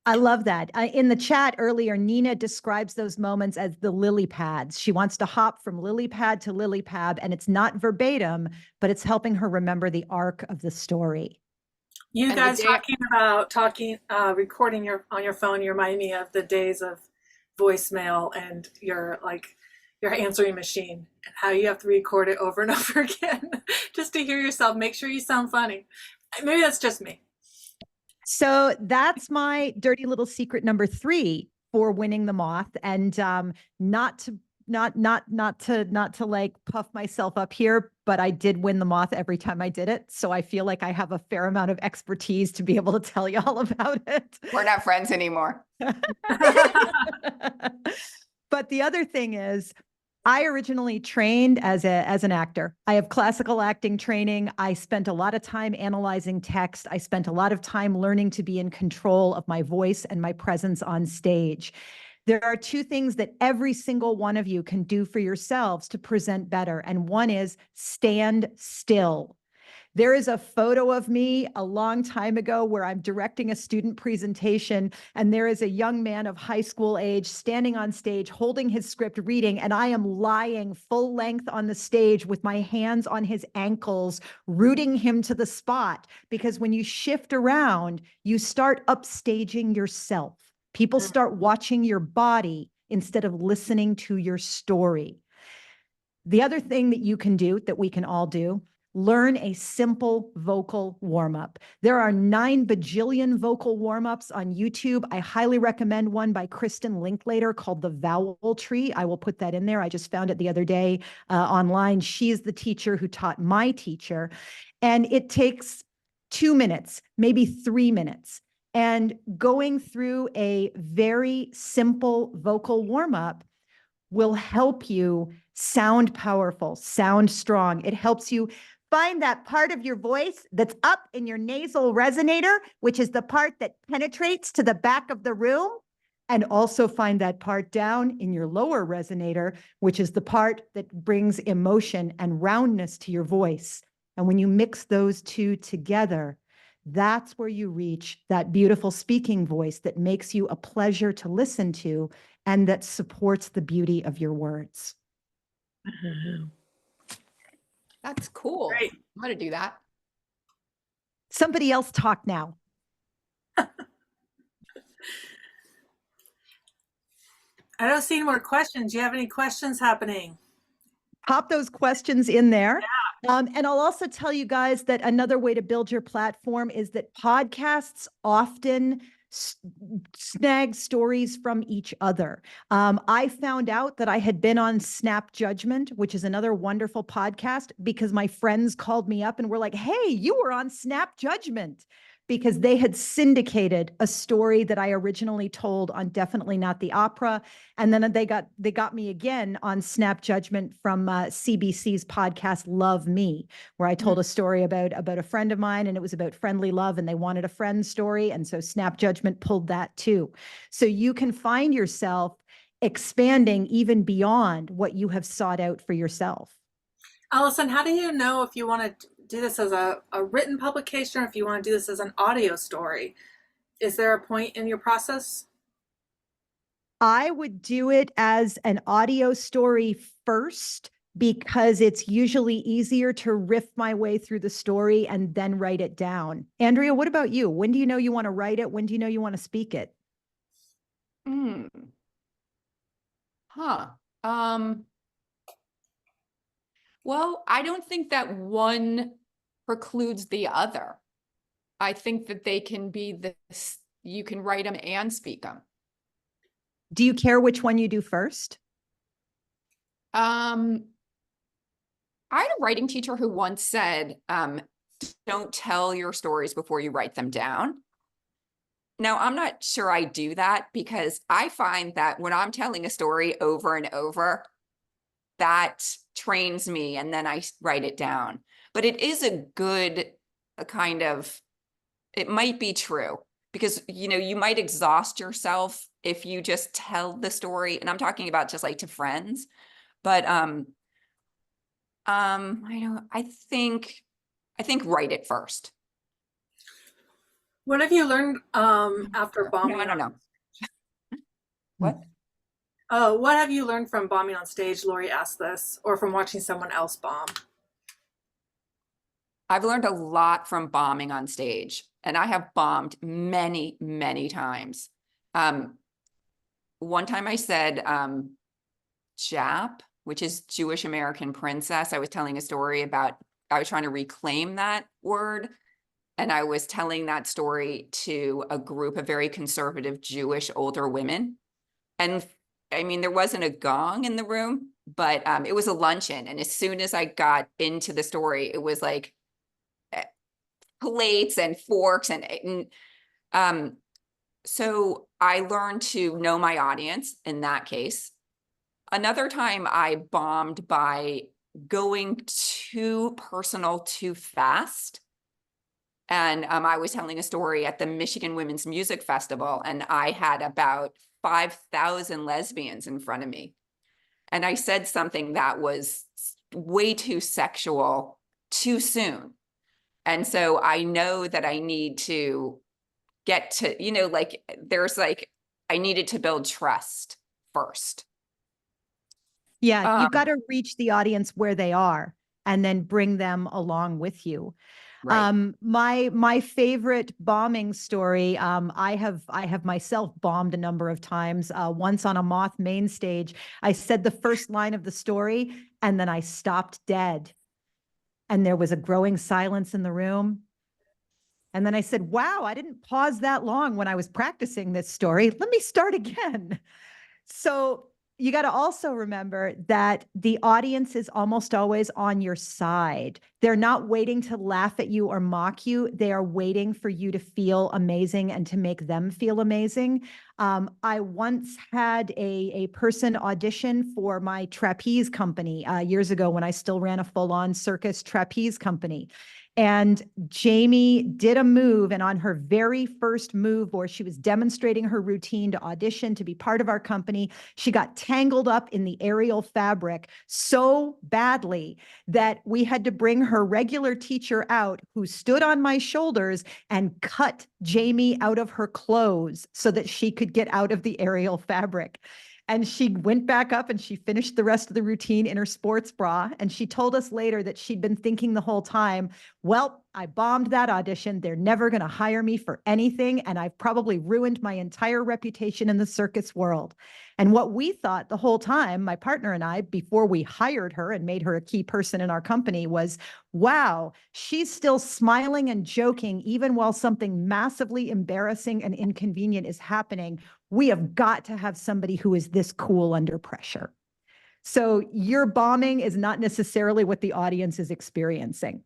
I love that. In the chat earlier, Nina describes those moments as the lily pads. She wants to hop from lily pad to lily pad, and it's not verbatim, but it's helping her remember the arc of the story. You guys recording on your phone, you remind me of the days of voicemail and your answering machine and how you have to record it over and over again just to hear yourself. Make sure you sound funny. Maybe that's just me. So that's my dirty little secret number 3 for winning the Moth, and not to like puff myself up here, but I did win the Moth every time I did it. So I feel like I have a fair amount of expertise to be able to tell you all about it. We're not friends anymore. But the other thing is, I originally trained as an actor. I have classical acting training. I spent a lot of time analyzing text. I spent a lot of time learning to be in control of my voice and my presence on stage. There are two things that every single one of you can do for yourselves to present better. And one is stand still. There is a photo of me a long time ago where I'm directing a student presentation, and there is a young man of high school age standing on stage, holding his script, reading, and I am lying full length on the stage with my hands on his ankles, rooting him to the spot. Because when you shift around, you start upstaging yourself. People start watching your body instead of listening to your story. The other thing that you can do, that we can all do, learn a simple vocal warm-up. There are 9 bajillion vocal warm-ups on YouTube. I highly recommend one by Kristen Linklater called The Vowel Tree. I will put that in there. I just found it the other day online. She is the teacher who taught my teacher. And it takes 2 minutes, maybe 3 minutes. And going through a very simple vocal warm-up will help you sound powerful, sound strong. It helps you find that part of your voice that's up in your nasal resonator, which is the part that penetrates to the back of the room, and also find that part down in your lower resonator, which is the part that brings emotion and roundness to your voice. And when you mix those two together, that's where you reach that beautiful speaking voice that makes you a pleasure to listen to and that supports the beauty of your words. That's cool. Great. I'm going to do that. Somebody else talk now. I don't see any more questions. Do you have any questions happening? Pop those questions in there. And I'll also tell you guys that another way to build your platform is that podcasts often snag stories from each other. I found out that I had been on Snap Judgment, which is another wonderful podcast, because my friends called me up and were like, hey, you were on Snap Judgment, because they had syndicated a story that I originally told on Definitely Not the Opera. And then they got me again on Snap Judgment from CBC's podcast, Love Me, where I told a story about a friend of mine, and it was about friendly love, and they wanted a friend story. And so Snap Judgment pulled that too. So you can find yourself expanding even beyond what you have sought out for yourself. Allison, how do you know if you want to do this as a written publication or if you want to do this as an audio story? Is there a point in your process? I would do it as an audio story first, because it's usually easier to riff my way through the story and then write it down. Andrea, what about you? When do you know you want to write it? When do you know you want to speak it? Well, I don't think that one precludes the other. I think that they can be this, you can write them and speak them. Do you care which one you do first? I had a writing teacher who once said, don't tell your stories before you write them down. Now, I'm not sure I do that, because I find that when I'm telling a story over and over, that trains me, and then I write it down. But it is a good kind of, it might be true, because, you know, you might exhaust yourself if you just tell the story. And I'm talking about just like to friends, but I think write it first. What have you learned after bombing? No, I don't know. What? What have you learned from bombing on stage? Lori asked this, or from watching someone else bomb? I've learned a lot from bombing on stage, and I have bombed many, many times. One time I said Jap, which is Jewish American princess. I was telling a story about, I was trying to reclaim that word. And I was telling that story to a group of very conservative Jewish older women. And I mean, there wasn't a gong in the room, but it was a luncheon. And as soon as I got into the story, it was like plates and forks. So I learned to know my audience in that case. Another time I bombed by going too personal too fast. And I was telling a story at the Michigan Women's Music Festival, and I had about 5,000 lesbians in front of me. And I said something that was way too sexual too soon. And so I know that I need to get to, like, I needed to build trust first. Yeah, you've got to reach the audience where they are and then bring them along with you. Right. My favorite bombing story, I have myself bombed a number of times. Once on a Moth MainStage, I said the first line of the story and then I stopped dead. And there was a growing silence in the room. And then I said, wow, I didn't pause that long when I was practicing this story. Let me start again. So you got to also remember that the audience is almost always on your side. They're not waiting to laugh at you or mock you. They are waiting for you to feel amazing and to make them feel amazing. I once had a person audition for my trapeze company years ago when I still ran a full-on circus trapeze company. And Jamie did a move, and on her very first move, where she was demonstrating her routine to audition to be part of our company, she got tangled up in the aerial fabric so badly that we had to bring her regular teacher out, who stood on my shoulders and cut Jamie out of her clothes so that she could get out of the aerial fabric. And she went back up and she finished the rest of the routine in her sports bra. And she told us later that she'd been thinking the whole time, well, I bombed that audition. They're never going to hire me for anything. And I've probably ruined my entire reputation in the circus world. And what we thought the whole time, my partner and I, before we hired her and made her a key person in our company, was, wow, she's still smiling and joking even while something massively embarrassing and inconvenient is happening. We have got to have somebody who is this cool under pressure. So your bombing is not necessarily what the audience is experiencing.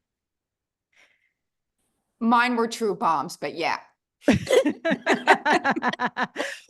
Mine were true bombs, but yeah.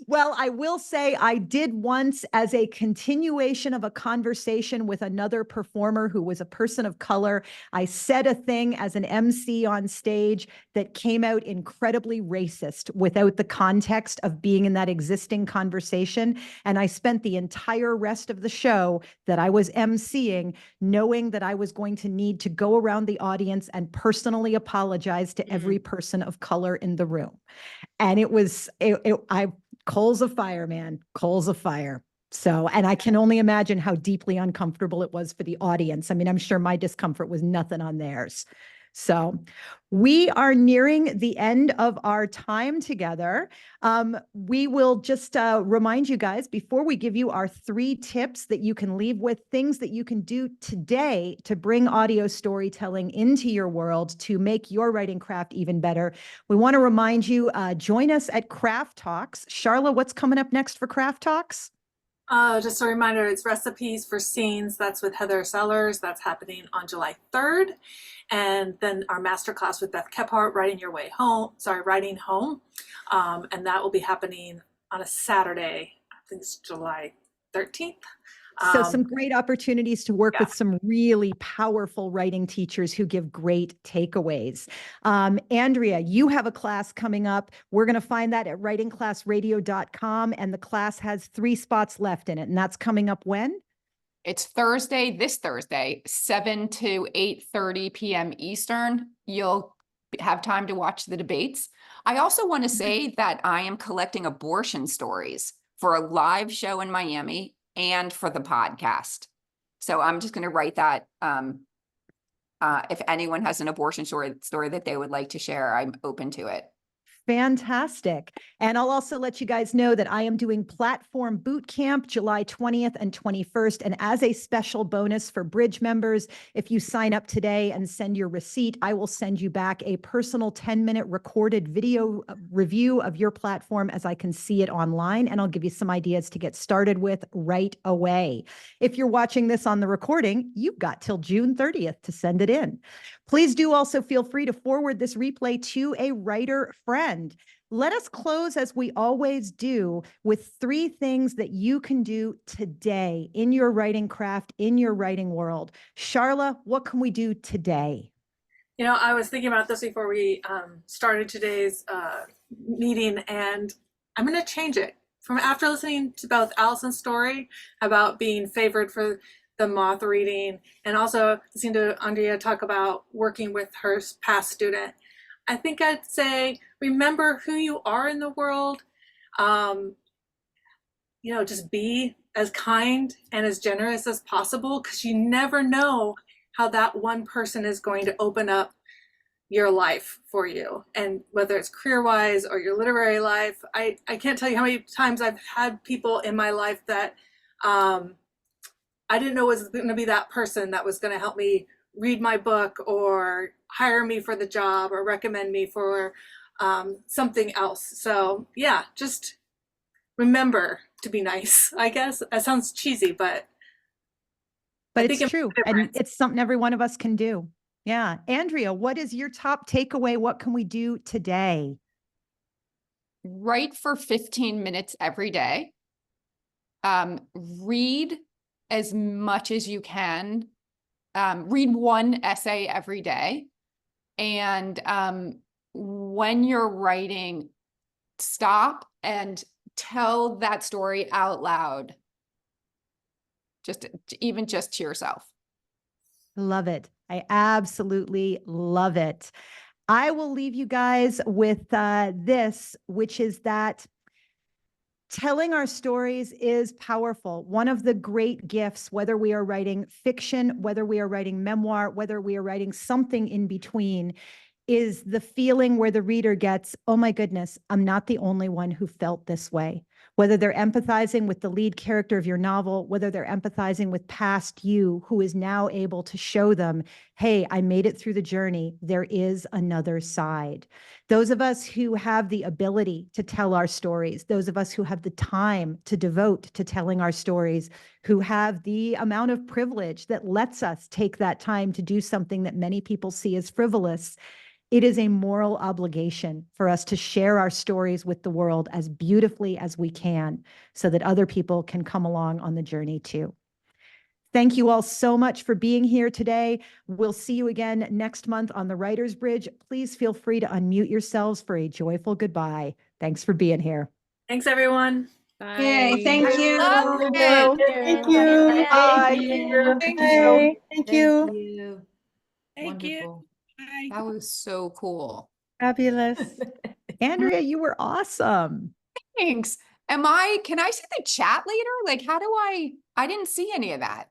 Well, I will say I did once, as a continuation of a conversation with another performer who was a person of color. I said a thing as an MC on stage that came out incredibly racist without the context of being in that existing conversation. And I spent the entire rest of the show that I was MCing knowing that I was going to need to go around the audience and personally apologize to every person of color in the room. And it was, coals of fire, man, coals of fire. So, and I can only imagine how deeply uncomfortable it was for the audience. I mean, I'm sure my discomfort was nothing on theirs. So we are nearing the end of our time together. We will just remind you guys, before we give you our 3 tips that you can leave with, things that you can do today to bring audio storytelling into your world to make your writing craft even better. We want to remind you, join us at Craft Talks. Charla, what's coming up next for Craft Talks? Just a reminder, it's Recipes for Scenes. That's with Heather Sellers. That's happening on July 3rd. And then our masterclass with Beth Kephart, Writing Home. And that will be happening on a Saturday. I think it's July 13th. So some great opportunities to work with some really powerful writing teachers who give great takeaways. Andrea, you have a class coming up. We're going to find that at writingclassradio.com, and the class has 3 spots left in it. And that's coming up when? It's this Thursday, 7 to 8:30 p.m. Eastern. You'll have time to watch the debates. I also want to say that I am collecting abortion stories for a live show in Miami and for the podcast. So I'm just going to write that. If anyone has an abortion story that they would like to share, I'm open to it. Fantastic. And I'll also let you guys know that I am doing Platform Boot Camp July 20th and 21st. And as a special bonus for Bridge members, if you sign up today and send your receipt, I will send you back a personal 10-minute recorded video review of your platform as I can see it online. And I'll give you some ideas to get started with right away. If you're watching this on the recording, you've got till June 30th to send it in. Please do also feel free to forward this replay to a writer friend. let us close as we always do with 3 things that you can do today in your writing craft, in your writing world. Charla, what can we do today? You know, I was thinking about this before we started today's meeting, and I'm going to change it. From after listening to both Allison's story about being favored for the Moth reading, and also listening to Andrea talk about working with her past student, I think I'd say remember who you are in the world. You know, just be as kind and as generous as possible, because you never know how that one person is going to open up your life for you. And whether it's career-wise or your literary life, I can't tell you how many times I've had people in my life that I didn't know was going to be that person that was going to help me read my book or hire me for the job or recommend me for something else. So yeah, just remember to be nice, I guess. That sounds cheesy, but it's true. And it's something every one of us can do. Yeah. Andrea, what is your top takeaway? What can we do today? Write for 15 minutes every day. Read as much as you can. Read one essay every day. And when you're writing, stop and tell that story out loud. Even just to yourself. Love it. I absolutely love it. I will leave you guys with this, which is that telling our stories is powerful. One of the great gifts, whether we are writing fiction, whether we are writing memoir, whether we are writing something in between, is the feeling where the reader gets, oh my goodness, I'm not the only one who felt this way. Whether they're empathizing with the lead character of your novel, whether they're empathizing with past you who is now able to show them, hey, I made it through the journey. There is another side. Those of us who have the ability to tell our stories, those of us who have the time to devote to telling our stories, who have the amount of privilege that lets us take that time to do something that many people see as frivolous, it is a moral obligation for us to share our stories with the world as beautifully as we can so that other people can come along on the journey too. Thank you all so much for being here today. We'll see you again next month on the Writer's Bridge. Please feel free to unmute yourselves for a joyful goodbye. Thanks for being here. Thanks, everyone. Okay, thank you. Love Thank you. Bye. Thank you. Thank you. you. Thank you. Wonderful. That was so cool. Fabulous. Andrea, you were awesome. Thanks. Can I see the chat later? Like, how do I didn't see any of that.